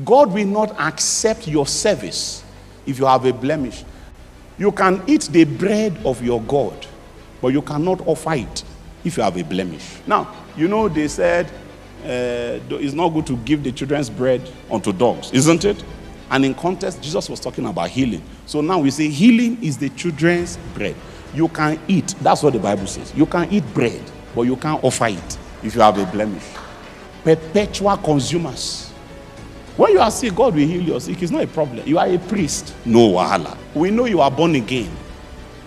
God will not accept your service if you have a blemish. You can eat the bread of your God, but you cannot offer it if you have a blemish. Now, you know they said it's not good to give the children's bread unto dogs, isn't it? And in context, Jesus was talking about healing. So now we say healing is the children's bread. You can eat. That's what the Bible says. You can eat bread, but you can't offer it if you have a blemish. Perpetual consumers. When you are sick, God will heal your sick. It's not a problem. You are a priest. No wahala. We know you are born again.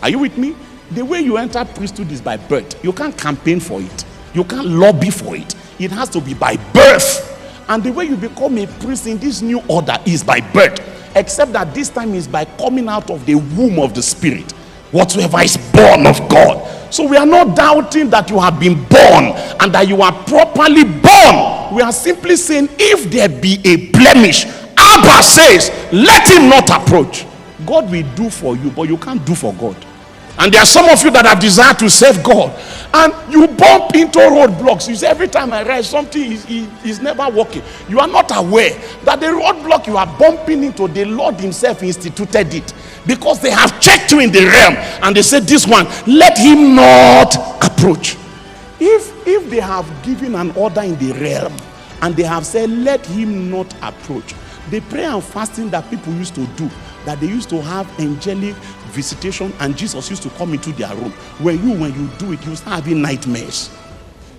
Are you with me? The way you enter priesthood is by birth. You can't campaign for it. You can't lobby for it. It has to be by birth. And the way you become a priest in this new order is by birth. Except that this time is by coming out of the womb of the Spirit. Whatsoever is born of God. So we are not doubting that you have been born and that you are properly born. We are simply saying if there be a blemish, Abba says, let him not approach. God will do for you, but you can't do for God. And there are some of you that have desired to serve God, and you bump into roadblocks. You say, every time I ride, something is never working. You are not aware that the roadblock you are bumping into, the Lord himself instituted it, because they have checked you in the realm, and they said, this one, let him not approach. If they have given an order in the realm, and they have said, let him not approach, the prayer and fasting that people used to do, that they used to have angelic visitation, and Jesus used to come into their room. When you do it, you start having nightmares.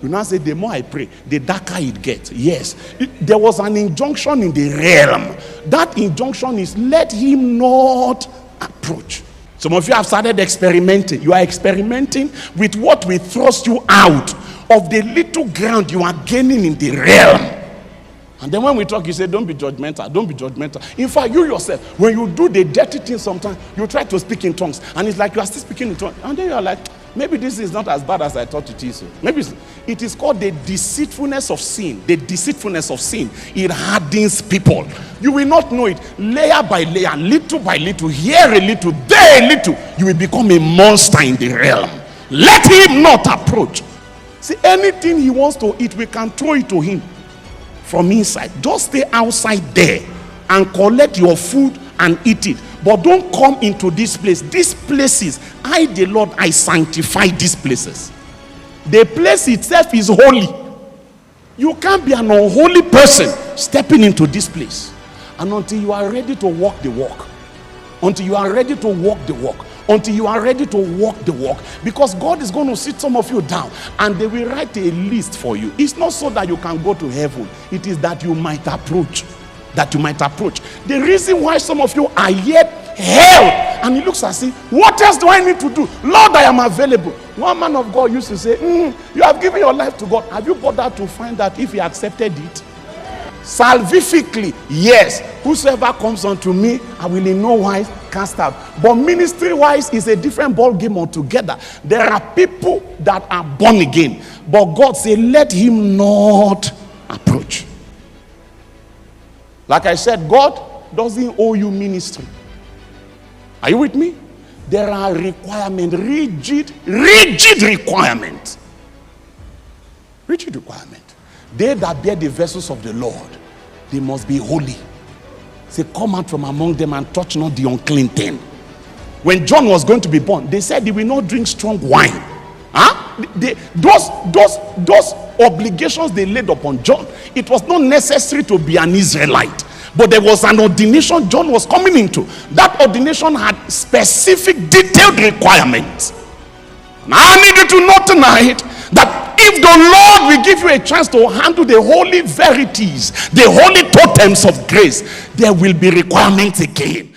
You now say, the more I pray, the darker it gets. Yes, there was an injunction in the realm. That injunction is, let him not approach. Some of you have started experimenting. You are experimenting with what will thrust you out of the little ground you are gaining in the realm. And then when we talk, you say, don't be judgmental. Don't be judgmental. In fact, you yourself, when you do the dirty thing sometimes, you try to speak in tongues. And it's like you are still speaking in tongues. And then you are like, maybe this is not as bad as I thought it is. Maybe it is called the deceitfulness of sin. The deceitfulness of sin. It hardens people. You will not know it. Layer by layer, little by little, here a little, there a little, you will become a monster in the realm. Let him not approach. See, anything he wants to eat, we can throw it to him. From inside, just stay outside there and collect your food and eat it, but don't come into this place. These places, I the Lord, I sanctify these places. The place itself is holy. You can't be an unholy person stepping into this place. And until you are ready to walk the walk, until you are ready to walk the walk, until you are ready to walk the walk, because God is going to sit some of you down and they will write a list for you. It's not so that you can go to heaven. It is that you might approach. That you might approach. The reason why some of you are yet held, and he looks and says, what else do I need to do? Lord, I am available. One man of God used to say, you have given your life to God. Have you bothered to find out if he accepted it? Salvifically, yes. Whosoever comes unto me, I will in no wise cast out. But ministry wise is a different ball game altogether. There are people that are born again, but God said, let him not approach. Like I said, God doesn't owe you ministry. Are you with me? There are requirements, rigid requirements. Rigid requirements. They that bear the vessels of the Lord, they must be holy. Say, come out from among them and touch not the unclean thing. When John was going to be born, they said they will not drink strong wine. Those obligations they laid upon John, it was not necessary to be an Israelite. But there was an ordination John was coming into. That ordination had specific, detailed requirements. Now I need you to know tonight that if the Lord will give you a chance to handle the holy verities, the holy totems of grace, there will be requirements again.